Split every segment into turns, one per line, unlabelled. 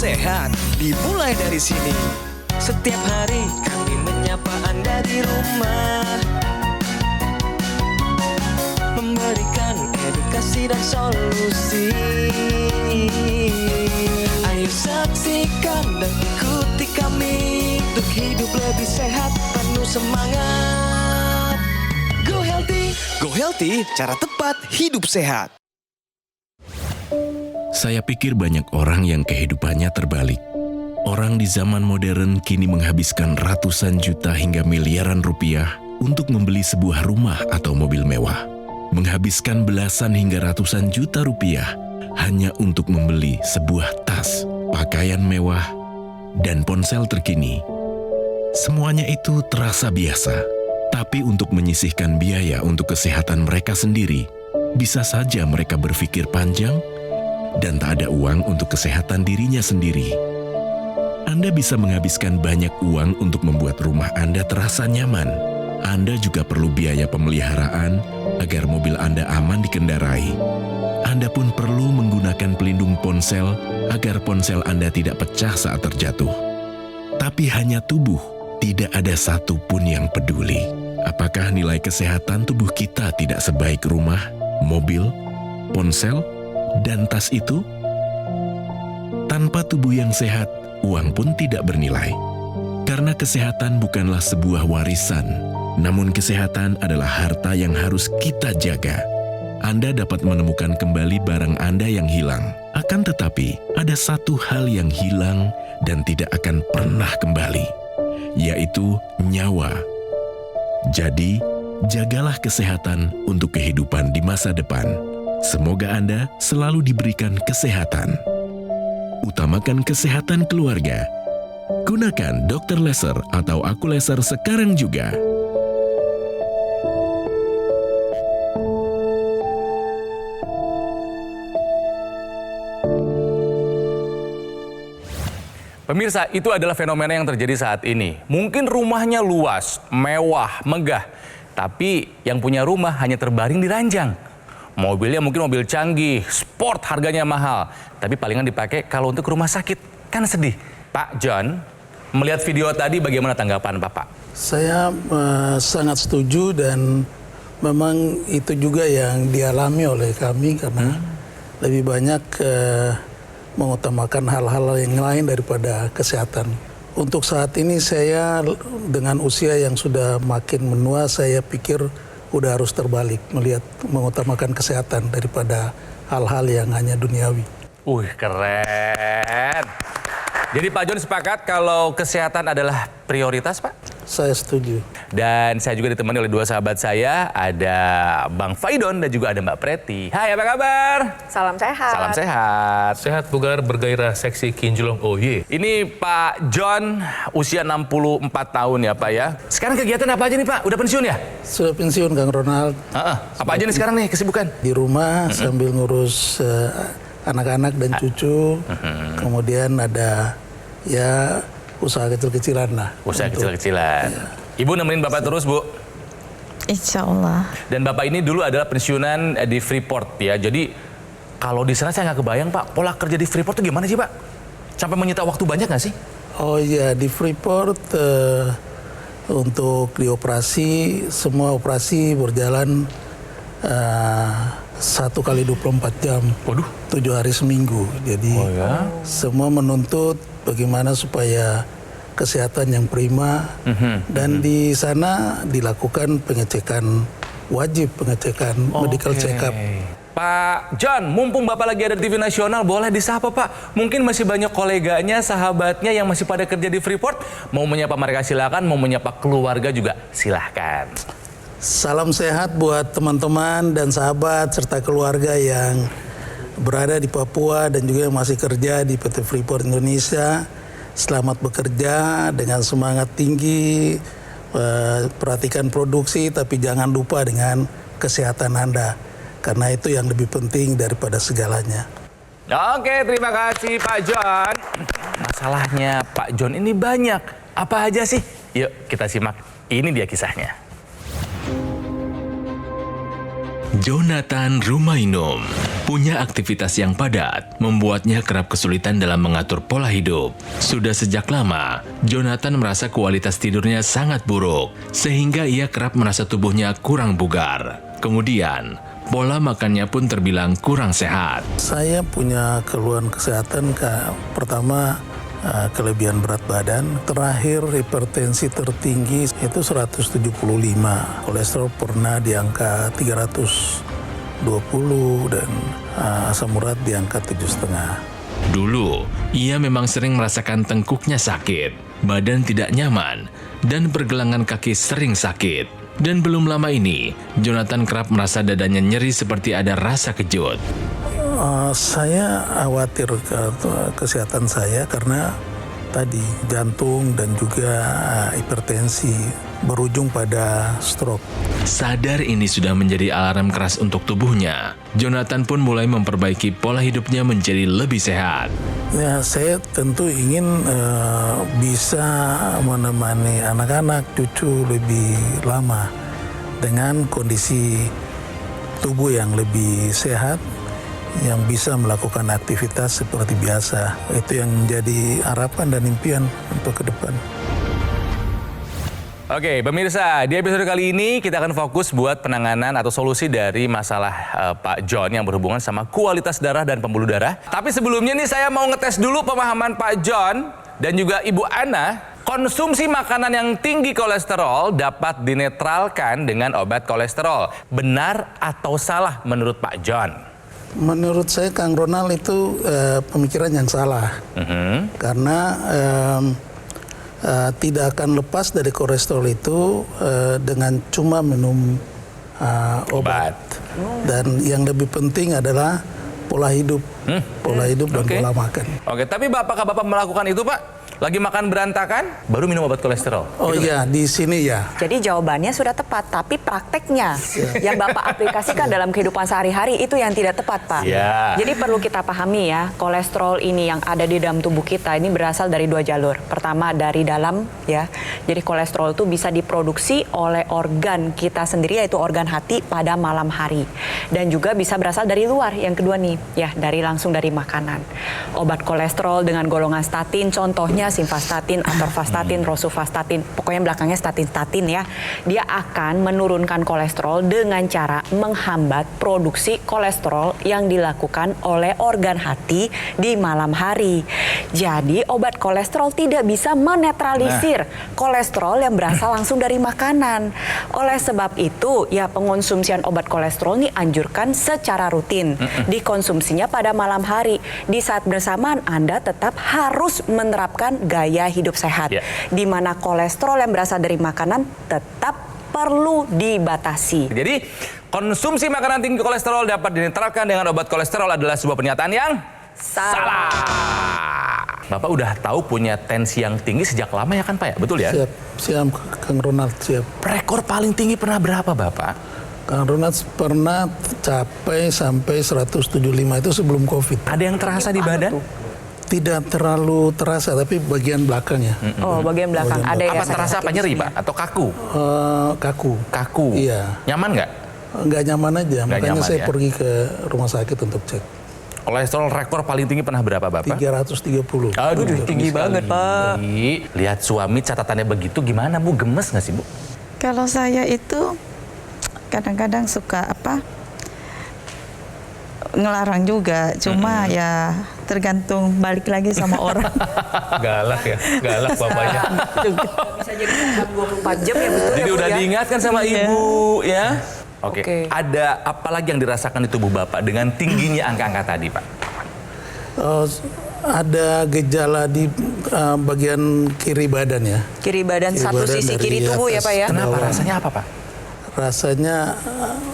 sehat dimulai dari sini. Setiap hari kami menyapa Anda di rumah, memberikan edukasi dan solusi. Ayo saksikan dan ikuti kami untuk hidup lebih sehat, penuh semangat. Go Healthy, cara tepat hidup sehat.
Saya pikir banyak orang yang kehidupannya terbalik. Orang di zaman modern kini menghabiskan ratusan juta hingga miliaran rupiah untuk membeli sebuah rumah atau mobil mewah. Menghabiskan belasan hingga ratusan juta rupiah hanya untuk membeli sebuah tas, pakaian mewah, dan ponsel terkini. Semuanya itu terasa biasa, tapi untuk menyisihkan biaya untuk kesehatan mereka sendiri, bisa saja mereka berpikir panjang dan tak ada uang untuk kesehatan dirinya sendiri. Anda bisa menghabiskan banyak uang untuk membuat rumah Anda terasa nyaman. Anda juga perlu biaya pemeliharaan agar mobil Anda aman dikendarai. Anda pun perlu menggunakan pelindung ponsel agar ponsel Anda tidak pecah saat terjatuh. Tapi hanya tubuh, tidak ada satupun yang peduli. Apakah nilai kesehatan tubuh kita tidak sebaik rumah, mobil, ponsel, dan tas itu? Tanpa tubuh yang sehat, uang pun tidak bernilai. Karena kesehatan bukanlah sebuah warisan, namun kesehatan adalah harta yang harus kita jaga. Anda dapat menemukan kembali barang Anda yang hilang. Akan tetapi, ada satu hal yang hilang dan tidak akan pernah kembali, yaitu nyawa. Jadi, jagalah kesehatan untuk kehidupan di masa depan. Semoga Anda selalu diberikan kesehatan. Utamakan kesehatan keluarga. Gunakan Dr. Laser atau Aku Laser sekarang juga.
Pemirsa, itu adalah fenomena yang terjadi saat ini. Mungkin rumahnya luas, mewah, megah. Tapi yang punya rumah hanya terbaring di ranjang. Mobilnya mungkin mobil canggih, sport harganya mahal. Tapi palingan dipakai kalau untuk rumah sakit. Kan sedih. Pak John, melihat video tadi bagaimana tanggapan Bapak?
Saya sangat setuju dan memang itu juga yang dialami oleh kami karena lebih banyak mengutamakan hal-hal yang lain daripada kesehatan. Untuk saat ini saya dengan usia yang sudah makin menua, saya pikir udah harus terbalik, mengutamakan kesehatan daripada hal-hal yang hanya duniawi.
Keren. Jadi Pak John sepakat kalau kesehatan adalah prioritas, Pak?
Saya setuju.
Dan saya juga ditemani oleh dua sahabat saya, ada Bang Faidon dan juga ada Mbak Preti. Hai, apa kabar?
Salam sehat.
Salam sehat.
Sehat, bugar, bergairah, seksi, kinclong, oh ye.
Ini Pak John, usia 64 tahun ya Pak ya. Sekarang kegiatan apa aja nih Pak? Udah pensiun ya?
Sudah pensiun Kang Ronald.
Apa aja nih sekarang nih kesibukan?
Di rumah sambil ngurus anak-anak dan cucu. Kemudian ada ya usaha kecil-kecilan lah.
Usaha kecil-kecilan. Ya. Ibu nemenin Bapak terus, Bu?
Insya Allah.
Dan Bapak ini dulu adalah pensiunan di Freeport ya. Jadi kalau di sana saya nggak kebayang Pak, pola kerja di Freeport itu gimana sih Pak? Sampai menyita waktu banyak nggak sih?
Oh iya, di Freeport untuk dioperasi, semua operasi berjalan 1 kali 24 jam.
Waduh.
7 hari seminggu. Jadi semua menuntut bagaimana supaya kesehatan yang prima. Dan di sana dilakukan pengecekan wajib, pengecekan medical check-up.
Pak John, mumpung Bapak lagi ada di TV nasional, boleh disapa Pak. Mungkin masih banyak koleganya, sahabatnya yang masih pada kerja di Freeport. Mau menyapa mereka silakan, mau menyapa keluarga juga silahkan.
Salam sehat buat teman-teman dan sahabat serta keluarga yang berada di Papua dan juga yang masih kerja di PT Freeport Indonesia. Selamat bekerja dengan semangat tinggi, perhatikan produksi tapi jangan lupa dengan kesehatan Anda. Karena itu yang lebih penting daripada segalanya.
Oke, terima kasih Pak John. Masalahnya Pak John ini banyak. Apa aja sih? Yuk kita simak. Ini dia kisahnya.
Jonathan Rumainom
Punya aktivitas yang padat, membuatnya kerap kesulitan dalam mengatur pola hidup. Sudah sejak lama, Jonathan merasa kualitas tidurnya sangat buruk, sehingga ia kerap merasa tubuhnya kurang bugar. Kemudian, pola makannya pun terbilang kurang sehat.
Saya punya keluhan kesehatan, pertama kelebihan berat badan, terakhir hipertensi tertinggi itu 175, kolesterol pernah di angka 320 dan asam urat di angka 7,5.
Dulu, ia memang sering merasakan tengkuknya sakit, badan tidak nyaman, dan pergelangan kaki sering sakit. Dan belum lama ini, Jonathan kerap merasa dadanya nyeri seperti ada rasa kejut.
Saya khawatir kesehatan saya karena tadi jantung dan juga hipertensi berujung pada stroke.
Sadar ini sudah menjadi alarm keras untuk tubuhnya, Jonathan pun mulai memperbaiki pola hidupnya menjadi lebih sehat.
Ya, saya tentu ingin bisa menemani anak-anak, cucu lebih lama dengan kondisi tubuh yang lebih sehat, yang bisa melakukan aktivitas seperti biasa. Itu yang menjadi harapan dan impian untuk ke depan.
Oke, pemirsa, di episode kali ini kita akan fokus buat penanganan atau solusi dari masalah Pak John yang berhubungan sama kualitas darah dan pembuluh darah. Tapi sebelumnya nih saya mau ngetes dulu pemahaman Pak John dan juga Ibu Ana. Konsumsi makanan yang tinggi kolesterol dapat dinetralkan dengan obat kolesterol. Benar atau salah menurut Pak John?
Menurut saya Kang Ronald itu pemikiran yang salah. Karena tidak akan lepas dari kolesterol itu dengan cuma minum obat. Dan yang lebih penting adalah pola hidup, dan pola makan.
Oke, tapi apakah Bapak melakukan itu, Pak? Lagi makan berantakan, baru minum obat kolesterol?
Oh iya, di sini ya.
Jadi jawabannya sudah tepat, tapi prakteknya yang Bapak aplikasikan dalam kehidupan sehari-hari itu yang tidak tepat, Pak.
Yeah.
Jadi perlu kita pahami ya, kolesterol ini yang ada di dalam tubuh kita ini berasal dari dua jalur. Pertama dari dalam ya, jadi kolesterol itu bisa diproduksi oleh organ kita sendiri yaitu organ hati pada malam hari. Dan juga bisa berasal dari luar, yang kedua nih, ya langsung dari makanan. Obat kolesterol dengan golongan statin, contohnya simvastatin, atorvastatin, rosuvastatin, pokoknya belakangnya statin-statin ya. Dia akan menurunkan kolesterol dengan cara menghambat produksi kolesterol yang dilakukan oleh organ hati di malam hari. Jadi obat kolesterol tidak bisa menetralisir kolesterol yang berasal langsung dari makanan. Oleh sebab itu, ya pengonsumsian obat kolesterol ini anjurkan secara rutin. Dikonsumsinya pada malam hari. Di saat bersamaan Anda tetap harus menerapkan gaya hidup sehat, di mana kolesterol yang berasal dari makanan tetap perlu dibatasi.
Jadi, konsumsi makanan tinggi kolesterol dapat dinetralkan dengan obat kolesterol adalah sebuah pernyataan yang salah. Bapak udah tahu punya tensi yang tinggi sejak lama ya kan Pak ya? Betul ya?
Siap, Kang Ronald, siap.
Rekor paling tinggi pernah berapa Bapak?
Kang Ronald pernah capai sampai 175 itu sebelum COVID.
Ada yang terasa di badan?
Tidak terlalu terasa, tapi bagian belakangnya.
Oh, bagian belakang. Ada ya?
Apa terasa apa nyeri Pak? Atau kaku?
Kaku.
Kaku?
Iya.
Nyaman nggak?
Nggak nyaman aja, makanya
nyaman,
saya
ya?
pergi ke rumah sakit untuk cek.
Kolesterol rekor paling tinggi pernah berapa Bapak?
330.
Aduh, tinggi banget
Pak.
Lihat suami catatannya begitu gimana Bu? Gemes nggak sih Bu?
Kalau saya itu kadang-kadang suka ngelarang juga, cuma ya tergantung balik lagi sama orang.
Galak ya, galak bapaknya.
Bisa jadi 24 jam ya betul.
Jadi
ya,
udah
Bu, ya?
diingatkan sama Ibu ya. Oke.
Oke.
Ada apa lagi yang dirasakan di tubuh Bapak dengan tingginya angka-angka tadi Pak?
Ada gejala di bagian kiri badan ya.
Kiri badan
Kiri
satu
badan
sisi
dari
kiri tubuh ya
atas
Pak ya?
ke
Kenapa?
bawah.
Rasanya apa Pak?
Rasanya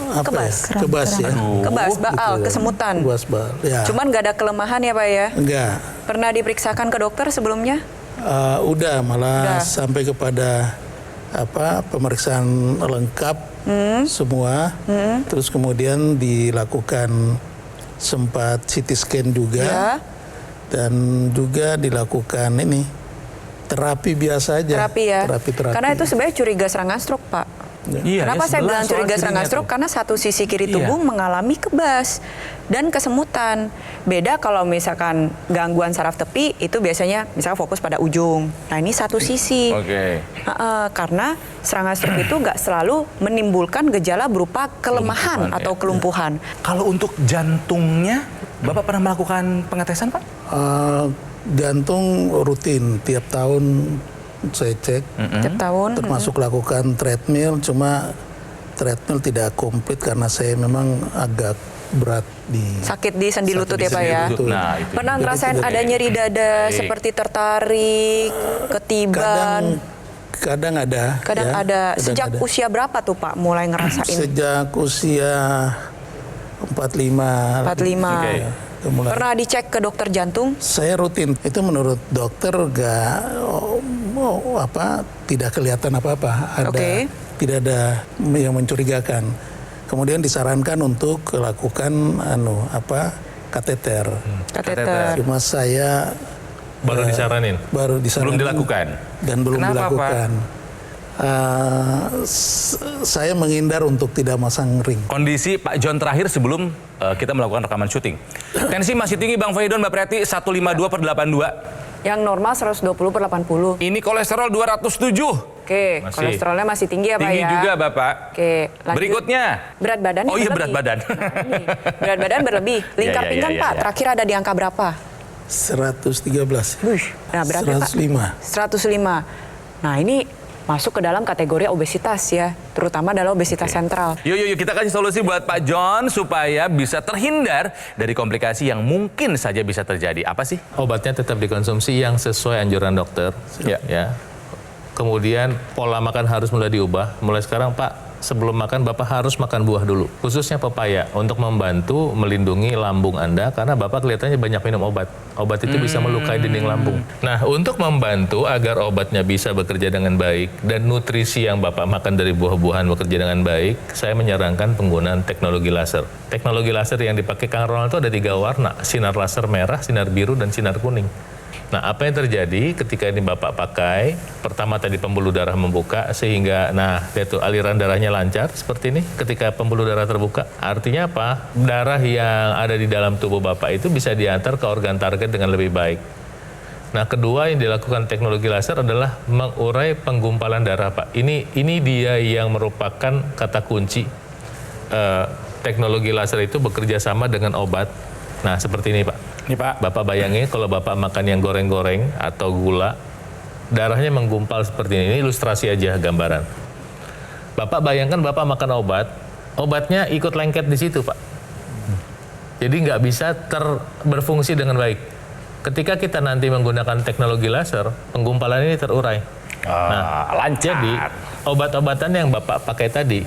Kebas.
Kebas ya.
Kebas, baal,
Gitu.
kesemutan.
Kebas, baal. Ya.
Cuman nggak ada kelemahan ya Pak ya?
Enggak.
Pernah diperiksakan ke dokter sebelumnya?
Udah malah
Udah.
sampai kepada pemeriksaan lengkap semua. Terus kemudian dilakukan sempat CT scan juga.
Ya.
Dan juga dilakukan terapi biasa aja.
Terapi ya?
Terapi.
Karena itu sebenarnya curiga serangan stroke Pak.
Iya,
Kenapa
ya,
saya bilang
11
curiga
soal
serangan
cirinya
stroke?
tuh.
Karena satu sisi kiri
Iya.
tubuh mengalami kebas dan kesemutan. Beda kalau misalkan gangguan saraf tepi itu biasanya misalnya fokus pada ujung. Nah ini satu sisi.
Oke.
Karena serangan stroke itu nggak selalu menimbulkan gejala berupa kelemahan
Kelumpuhan,
atau
ya.
kelumpuhan.
Kalau untuk jantungnya, Bapak pernah melakukan pengetesan, Pak?
Jantung rutin tiap tahun saya cek,
Tiap tahun.
termasuk lakukan treadmill, cuma treadmill tidak komplit karena saya memang agak berat di
Sakit di sendi lutut ya Pak ya.
lutut.
Nah, itu.
Pernah
Jadi
ngerasain
tidak-
ada nyeri dada
Baik.
seperti tertarik, ketiban?
Kadang ada.
Kadang
ya,
ada.
kadang
Sejak
ada.
usia berapa tuh Pak mulai ngerasain?
Sejak usia 45.
45.
Oke.
Itu mulai.
Pernah dicek ke dokter jantung?
Saya rutin. Itu menurut dokter tidak kelihatan apa-apa.
Oke.
Tidak ada yang mencurigakan. Kemudian disarankan untuk lakukan kateter.
Kateter.
Cuma saya
Baru disaranin.
baru
Belum
disarankan
dilakukan?
dan belum
Kenapa,
dilakukan. Saya menghindar untuk tidak masang ring.
Kondisi Pak John terakhir sebelum kita melakukan rekaman syuting. Tensi masih tinggi Bang Faidon, Mbak Preti, 152/82.
Yang normal 120/80.
Ini kolesterol 207.
Oke,
Masih.
kolesterolnya masih tinggi ya Pak
Tinggi
ya?
juga Bapak.
Oke, lanjut.
Berikutnya.
Berat badan
Oh iya,
berlebih.
berat badan.
Nah, ini. Berat badan berlebih. Lingkar
Iya, iya,
pinggang
iya,
Pak,
iya.
terakhir ada di angka berapa?
113.
Nah, berapa Pak?
105.
105. Nah, ini masuk ke dalam kategori obesitas ya, terutama adalah obesitas sentral.
Yuk, kita kasih solusi buat Pak John supaya bisa terhindar dari komplikasi yang mungkin saja bisa terjadi. Apa sih?
Obatnya tetap dikonsumsi yang sesuai anjuran dokter. Ya. Kemudian pola makan harus mulai diubah. Mulai sekarang Pak, sebelum makan Bapak harus makan buah dulu. Khususnya pepaya untuk membantu melindungi lambung Anda karena Bapak kelihatannya banyak minum obat. Obat itu bisa melukai dinding lambung. Nah, untuk membantu agar obatnya bisa bekerja dengan baik dan nutrisi yang Bapak makan dari buah-buahan bekerja dengan baik, saya menyarankan penggunaan teknologi laser. Teknologi laser yang dipakai Kang Ronald itu ada 3 warna, sinar laser merah, sinar biru, dan sinar kuning. Nah, apa yang terjadi ketika ini Bapak pakai? Pertama tadi pembuluh darah membuka sehingga lihat tuh aliran darahnya lancar seperti ini ketika pembuluh darah terbuka. Artinya apa? Darah yang ada di dalam tubuh Bapak itu bisa diantar ke organ target dengan lebih baik. Nah, kedua yang dilakukan teknologi laser adalah mengurai penggumpalan darah, Pak. Ini dia yang merupakan kata kunci. Teknologi laser itu bekerja sama dengan obat. Nah, seperti ini, Pak.
Ini Pak.
Bapak bayangin kalau Bapak makan yang goreng-goreng atau gula, darahnya menggumpal seperti ini. Ini ilustrasi aja gambaran. Bapak bayangkan Bapak makan obat, obatnya ikut lengket di situ, Pak. Jadi nggak bisa berfungsi dengan baik. Ketika kita nanti menggunakan teknologi laser, penggumpalan ini terurai.
Lancar.
Jadi obat-obatan yang Bapak pakai tadi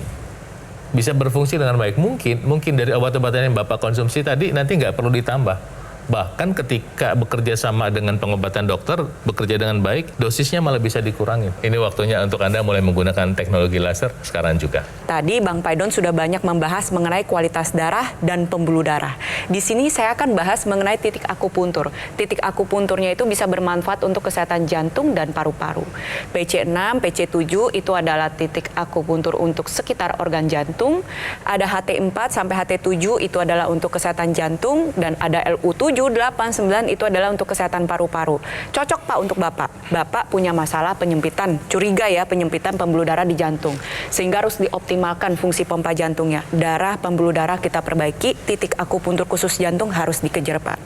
bisa berfungsi dengan baik. Mungkin dari obat-obatan yang Bapak konsumsi tadi nanti nggak perlu ditambah. Bahkan ketika bekerja sama dengan pengobatan dokter, bekerja dengan baik, dosisnya malah bisa dikurangi. Ini waktunya untuk Anda mulai menggunakan teknologi laser sekarang juga.
Tadi Bang Faidon sudah banyak membahas mengenai kualitas darah dan pembuluh darah. Di sini saya akan bahas mengenai titik akupuntur. Titik akupunturnya itu bisa bermanfaat untuk kesehatan jantung dan paru-paru. PC6, PC7 itu adalah titik akupuntur untuk sekitar organ jantung. Ada HT4 sampai HT7 itu adalah untuk kesehatan jantung dan ada LU7, 8, 9 itu adalah untuk kesehatan paru-paru. Cocok Pak untuk Bapak. Bapak punya masalah penyempitan, curiga ya penyempitan pembuluh darah di jantung. Sehingga harus dioptimalkan fungsi pompa jantungnya. Darah, pembuluh darah kita perbaiki, titik akupuntur khusus jantung harus dikejar Pak.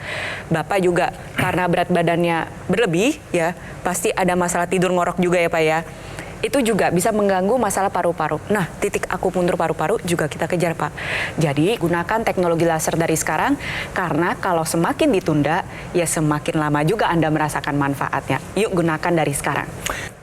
Bapak juga karena berat badannya berlebih ya, pasti ada masalah tidur ngorok juga ya Pak ya. Itu juga bisa mengganggu masalah paru-paru. Nah, titik akupuntur paru-paru juga kita kejar, Pak. Jadi, gunakan teknologi laser dari sekarang, karena kalau semakin ditunda, ya semakin lama juga Anda merasakan manfaatnya. Yuk, gunakan dari sekarang.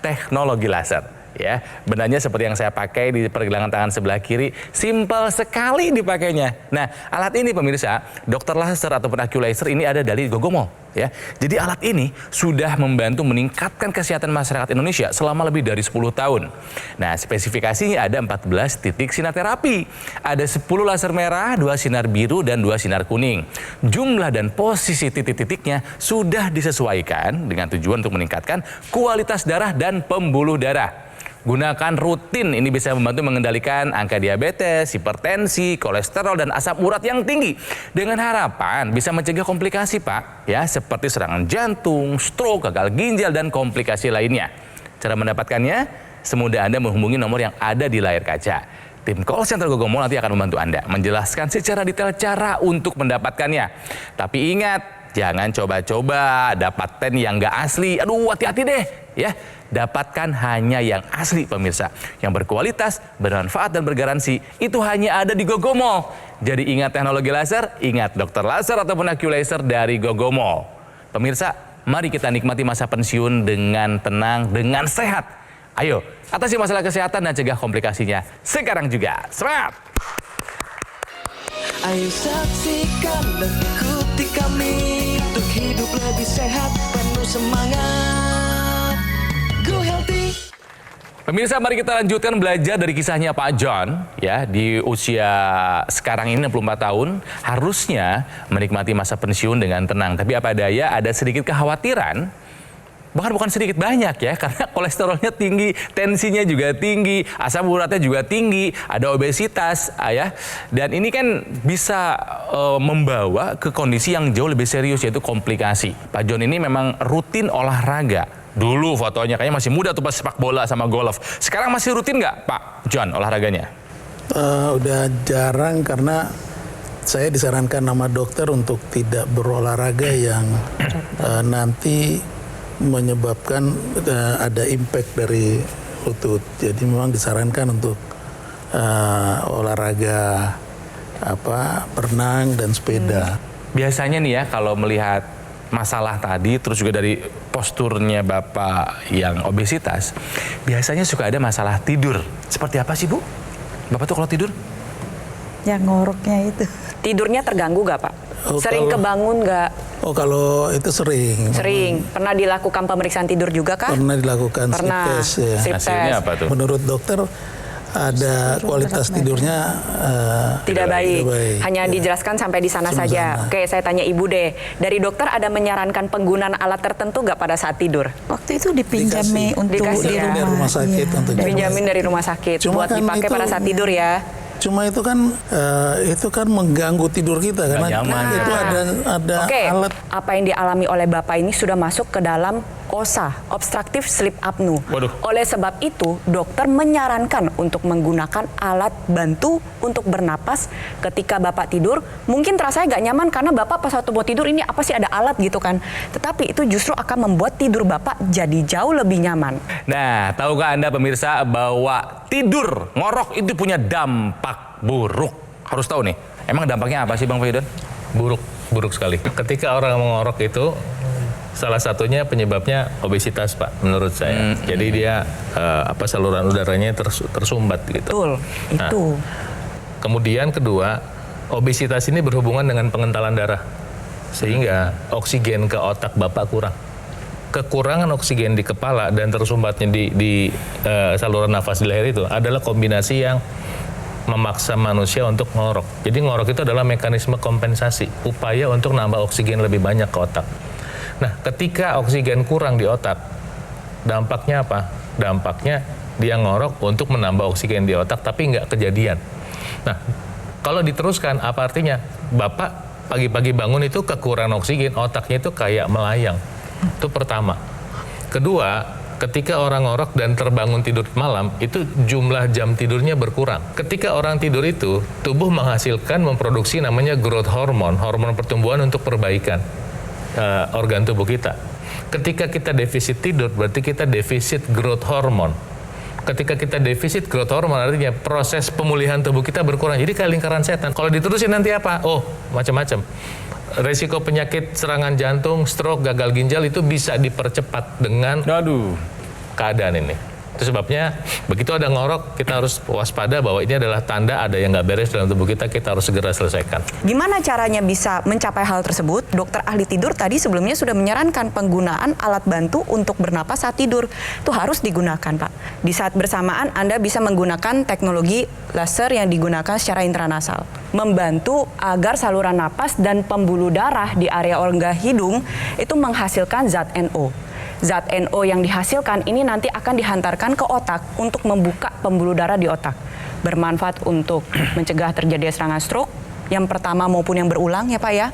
Teknologi laser. Ya, benarnya seperti yang saya pakai di pergelangan tangan sebelah kiri, simpel sekali dipakainya. Nah, alat ini pemirsa, dokter laser ataupun Aculaser ini ada dari Gogomol. Ya, jadi alat ini sudah membantu meningkatkan kesehatan masyarakat Indonesia selama lebih dari 10 tahun. Nah, spesifikasinya ada 14 titik sinar terapi. Ada 10 laser merah, 2 sinar biru, dan 2 sinar kuning. Jumlah dan posisi titik-titiknya sudah disesuaikan dengan tujuan untuk meningkatkan kualitas darah dan pembuluh darah. Gunakan rutin, ini bisa membantu mengendalikan angka diabetes, hipertensi, kolesterol, dan asam urat yang tinggi. Dengan harapan bisa mencegah komplikasi, Pak, ya, seperti serangan jantung, stroke, gagal ginjal, dan komplikasi lainnya. Cara mendapatkannya, semudah Anda menghubungi nomor yang ada di layar kaca. Tim call center Gogomo nanti akan membantu Anda menjelaskan secara detail cara untuk mendapatkannya. Tapi ingat, jangan coba-coba dapatin yang nggak asli. Aduh, hati-hati deh, ya. Dapatkan hanya yang asli, pemirsa. Yang berkualitas, bermanfaat, dan bergaransi. Itu hanya ada di Gogomo. Jadi ingat teknologi laser, ingat dokter laser ataupun AccuLaser dari Gogomo. Pemirsa, mari kita nikmati masa pensiun dengan tenang, dengan sehat. Ayo, atasi masalah kesehatan dan cegah komplikasinya sekarang juga. Semangat!
Ayo saksikan dan ikuti kami untuk hidup lebih sehat, penuh semangat. Go Healthy.
Pemirsa, mari kita lanjutkan belajar dari kisahnya Pak John. Ya, di usia sekarang ini 64 tahun, harusnya menikmati masa pensiun dengan tenang. Tapi apa daya, ada sedikit kekhawatiran. Bahkan bukan sedikit, banyak ya, karena kolesterolnya tinggi, tensinya juga tinggi, asam uratnya juga tinggi, ada obesitas, ya. Dan ini kan bisa membawa ke kondisi yang jauh lebih serius, yaitu komplikasi. Pak John ini memang rutin olahraga. Dulu fotonya kayaknya masih muda tuh pas sepak bola sama golf. Sekarang masih rutin nggak Pak John olahraganya?
Udah jarang karena saya disarankan sama dokter untuk tidak berolahraga yang nanti menyebabkan ada impact dari lutut. Jadi memang disarankan untuk olahraga berenang dan sepeda.
Biasanya nih ya, kalau melihat masalah tadi, terus juga dari posturnya Bapak yang obesitas, biasanya suka ada masalah tidur. Seperti apa sih, Bu? Bapak tuh kalau tidur?
Yang ngoroknya itu.
Tidurnya terganggu nggak, Pak? Sering kebangun nggak?
Oh, kalau itu sering.
Sering. Pernah dilakukan pemeriksaan tidur juga kah?
Pernah dilakukan
Pernah.
sleep test ya.
Sleep
Hasilnya
test.
apa tuh?
Menurut dokter ada kualitas tidurnya
Tidak baik. Hanya
Ya.
dijelaskan sampai di sana
Sampai
saja.
sana.
Oke, saya tanya Ibu deh. Dari dokter ada menyarankan penggunaan alat tertentu nggak pada saat tidur?
Waktu itu dipinjami untuk
Dikasih
di
ya?
rumah.
Dari rumah sakit
Iya.
untuk
Pinjamin dari rumah sakit
Cuma
buat
kan
dipakai
itu-
pada saat tidur ya.
Cuma itu kan mengganggu tidur kita karena
nyaman.
itu ada
Oke,
alat.
apa yang dialami oleh Bapak ini sudah masuk ke dalam OSA, Obstructive Sleep Apnea.
Waduh.
Oleh sebab itu, dokter menyarankan untuk menggunakan alat bantu untuk bernapas ketika Bapak tidur. Mungkin terasa nggak nyaman karena Bapak pas waktu mau tidur ini apa sih ada alat gitu kan. Tetapi itu justru akan membuat tidur Bapak jadi jauh lebih nyaman.
Nah, tahukah Anda pemirsa bahwa tidur ngorok itu punya dampak buruk? Harus tahu nih. Emang dampaknya apa sih Bang Faidon?
Buruk sekali. Ketika orang mengorok itu, salah satunya penyebabnya obesitas, Pak, menurut saya. Jadi dia saluran udaranya tersumbat gitu.
Betul,
Nah,
itu.
Kemudian kedua, obesitas ini berhubungan dengan pengentalan darah. Sehingga oksigen ke otak Bapak kurang. Kekurangan oksigen di kepala dan tersumbatnya di saluran nafas di leher itu adalah kombinasi yang memaksa manusia untuk ngorok. Jadi ngorok itu adalah mekanisme kompensasi, upaya untuk nambah oksigen lebih banyak ke otak. Nah, ketika oksigen kurang di otak, dampaknya apa? Dampaknya dia ngorok untuk menambah oksigen di otak, tapi nggak kejadian. Nah, kalau diteruskan, apa artinya? Bapak pagi-pagi bangun itu kekurangan oksigen, otaknya itu kayak melayang. Itu pertama. Kedua, ketika orang ngorok dan terbangun tidur malam, itu jumlah jam tidurnya berkurang. Ketika orang tidur itu, tubuh memproduksi namanya growth hormone, hormon pertumbuhan untuk perbaikan organ tubuh kita. Ketika kita defisit tidur, berarti kita defisit growth hormone. Ketika kita defisit growth hormone, artinya proses pemulihan tubuh kita berkurang. Jadi kayak lingkaran setan. Kalau diterusin nanti apa? Oh, macam-macam. Resiko penyakit serangan jantung, stroke, gagal ginjal itu bisa dipercepat dengan keadaan ini. Itu sebabnya begitu ada ngorok, kita harus waspada bahwa ini adalah tanda ada yang nggak beres dalam tubuh kita harus segera selesaikan.
Gimana caranya bisa mencapai hal tersebut? Dokter ahli tidur tadi sebelumnya sudah menyarankan penggunaan alat bantu untuk bernapas saat tidur. Itu harus digunakan, Pak. Di saat bersamaan Anda bisa menggunakan teknologi laser yang digunakan secara intranasal. Membantu agar saluran napas dan pembuluh darah di area rongga hidung itu menghasilkan zat NO. zat NO yang dihasilkan ini nanti akan dihantarkan ke otak untuk membuka pembuluh darah di otak. Bermanfaat untuk mencegah terjadi serangan stroke, yang pertama maupun yang berulang ya Pak ya.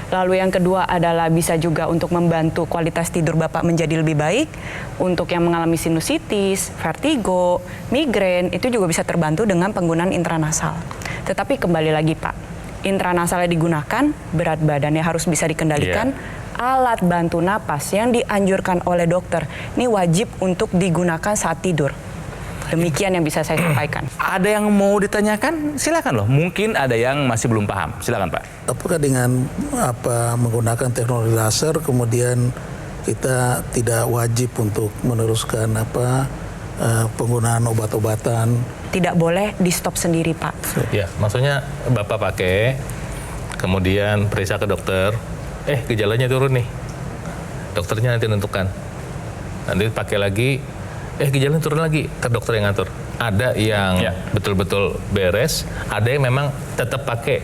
Lalu yang kedua adalah bisa juga untuk membantu kualitas tidur Bapak menjadi lebih baik. Untuk yang mengalami sinusitis, vertigo, migrain, itu juga bisa terbantu dengan penggunaan intranasal. Tetapi kembali lagi Pak, intranasalnya digunakan, berat badannya harus bisa dikendalikan. Alat bantu napas yang dianjurkan oleh dokter, ini wajib untuk digunakan saat tidur. Demikian yang bisa saya sampaikan.
Ada yang mau ditanyakan? Silakan loh. Mungkin ada yang masih belum paham. Silakan Pak.
Apakah dengan menggunakan teknologi laser kemudian kita tidak wajib untuk meneruskan penggunaan obat-obatan?
Tidak boleh di stop sendiri Pak.
Ya, maksudnya Bapak pakai, kemudian periksa ke dokter, gejalanya turun nih. Dokternya nanti menentukan. Nanti pakai lagi, gejalanya turun lagi, ke dokter yang ngatur. Ada yang betul-betul beres, ada yang memang tetap pakai.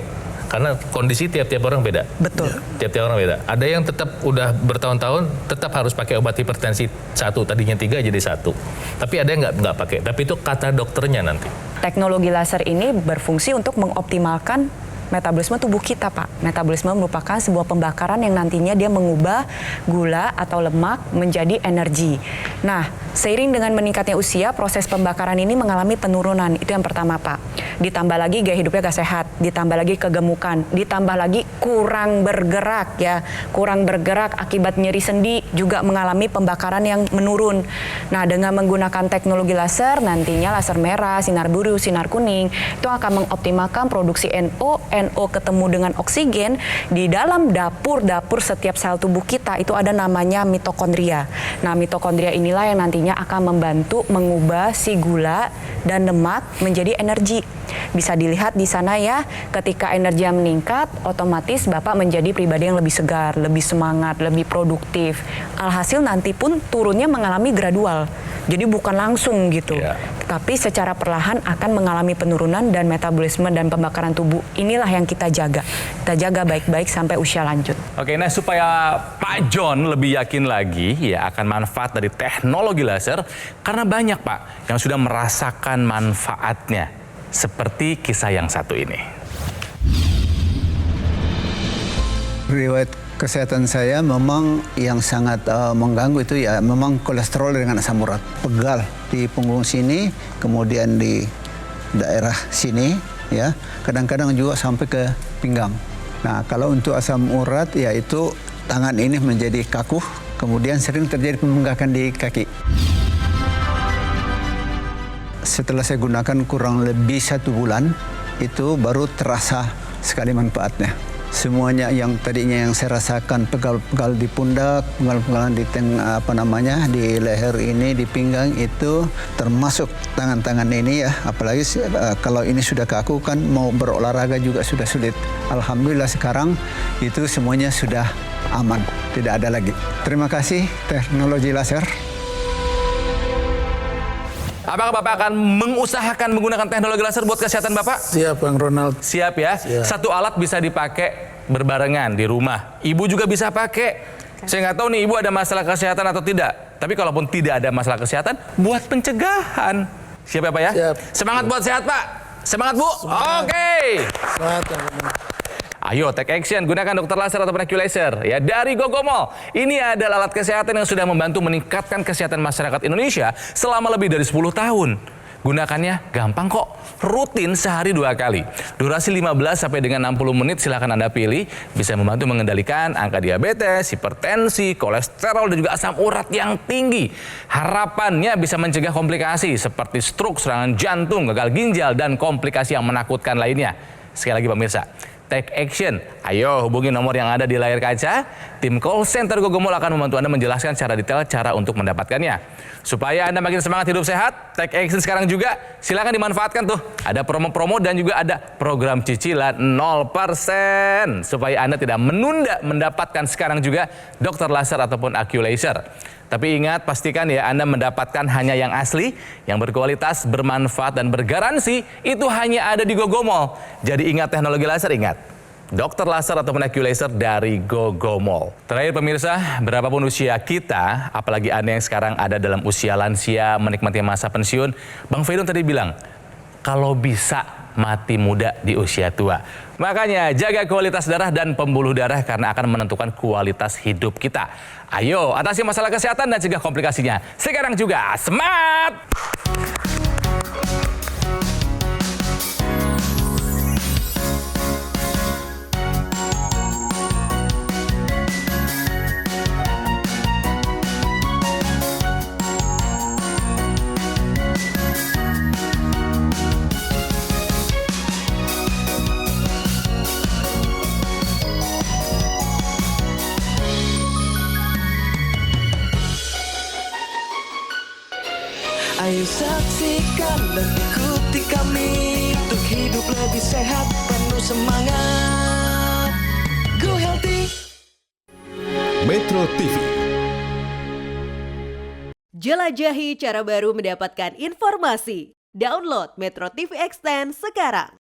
Karena kondisi tiap-tiap orang beda.
Betul.
Tiap-tiap orang beda. Ada yang tetap udah bertahun-tahun tetap harus pakai obat hipertensi 1, tadinya 3 jadi 1. Tapi ada yang nggak pakai. Tapi itu kata dokternya nanti.
Teknologi laser ini berfungsi untuk mengoptimalkan metabolisme tubuh kita, Pak. Metabolisme merupakan sebuah pembakaran yang nantinya dia mengubah gula atau lemak menjadi energi. Nah, seiring dengan meningkatnya usia, proses pembakaran ini mengalami penurunan. Itu yang pertama, Pak. Ditambah lagi gaya hidupnya gak sehat, ditambah lagi kegemukan, ditambah lagi kurang bergerak ya. Kurang bergerak akibat nyeri sendi juga mengalami pembakaran yang menurun. Nah, dengan menggunakan teknologi laser, nantinya laser merah, sinar biru, sinar kuning, itu akan mengoptimalkan produksi NO ketemu dengan oksigen di dalam dapur setiap sel tubuh kita. Itu ada namanya mitokondria. Nah, mitokondria inilah yang nantinya akan membantu mengubah si gula dan lemak menjadi energi. Bisa dilihat di sana ya, ketika energi meningkat, otomatis Bapak menjadi pribadi yang lebih segar, lebih semangat, lebih produktif. Alhasil nanti pun turunnya mengalami gradual. Jadi bukan langsung gitu. Tapi secara perlahan akan mengalami penurunan dan metabolisme dan pembakaran tubuh. Inilah yang kita jaga. Kita jaga baik-baik sampai usia lanjut.
Oke, nah supaya Pak John lebih yakin lagi ya akan manfaat dari teknologi laser, karena banyak Pak yang sudah merasakan manfaatnya. Seperti kisah yang satu ini.
Riwayat kesehatan saya memang yang sangat mengganggu itu ya memang kolesterol dengan asam urat. Pegal di punggung sini, kemudian di daerah sini ya. Kadang-kadang juga sampai ke pinggang. Nah, kalau untuk asam urat ya itu tangan ini menjadi kaku, kemudian sering terjadi pembengkakan di kaki. Setelah saya gunakan kurang lebih 1 bulan, itu baru terasa sekali manfaatnya. Semuanya yang tadinya yang saya rasakan pegal-pegal di pundak, pegal-pegalan di di leher ini, di pinggang itu termasuk tangan-tangan ini ya. Apalagi kalau ini sudah kaku kan mau berolahraga juga sudah sulit. Alhamdulillah sekarang itu semuanya sudah aman, tidak ada lagi. Terima kasih teknologi laser.
Apakah Bapak akan mengusahakan menggunakan teknologi laser buat kesehatan Bapak?
Siap, Bang Ronald.
Siap ya.
Siap.
Satu alat bisa dipakai berbarengan di rumah. Ibu juga bisa pakai. Saya nggak tahu nih Ibu ada masalah kesehatan atau tidak. Tapi kalaupun tidak ada masalah kesehatan, buat pencegahan. Siap ya Pak ya?
Siap.
Semangat buat sehat Pak. Semangat Bu. Oke.
Semangat.
Ayo take action, gunakan dokter laser atau laser ya dari Gogomol. Ini adalah alat kesehatan yang sudah membantu meningkatkan kesehatan masyarakat Indonesia selama lebih dari 10 tahun. Gunakannya gampang kok, rutin sehari 2 kali. Durasi 15 sampai dengan 60 menit silakan Anda pilih. Bisa membantu mengendalikan angka diabetes, hipertensi, kolesterol dan juga asam urat yang tinggi. Harapannya bisa mencegah komplikasi seperti stroke, serangan jantung, gagal ginjal dan komplikasi yang menakutkan lainnya. Sekali lagi pemirsa, take action. Ayo hubungi nomor yang ada di layar kaca. Tim call center Gogomol akan membantu Anda menjelaskan secara detail cara untuk mendapatkannya. Supaya Anda makin semangat hidup sehat, take action sekarang juga. Silakan dimanfaatkan tuh. Ada promo-promo dan juga ada program cicilan 0%. Supaya Anda tidak menunda mendapatkan sekarang juga dokter laser ataupun laser. Tapi ingat, pastikan ya Anda mendapatkan hanya yang asli, yang berkualitas, bermanfaat, dan bergaransi. Itu hanya ada di Gogomol. Jadi ingat teknologi laser, ingat. dokter laser atau Q Laser dari GoGo Mall. Terakhir pemirsa, berapapun usia kita, apalagi Anda yang sekarang ada dalam usia lansia menikmati masa pensiun, Bang Feidon tadi bilang, kalau bisa mati muda di usia tua. Makanya jaga kualitas darah dan pembuluh darah karena akan menentukan kualitas hidup kita. Ayo atasi masalah kesehatan dan cegah komplikasinya. Sekarang juga semangat!
Ayo saksikan dan ikuti kami untuk hidup lebih sehat, penuh semangat. Go Healthy.
Metro TV.
Jelajahi cara baru mendapatkan informasi. Download Metro TV Extend sekarang.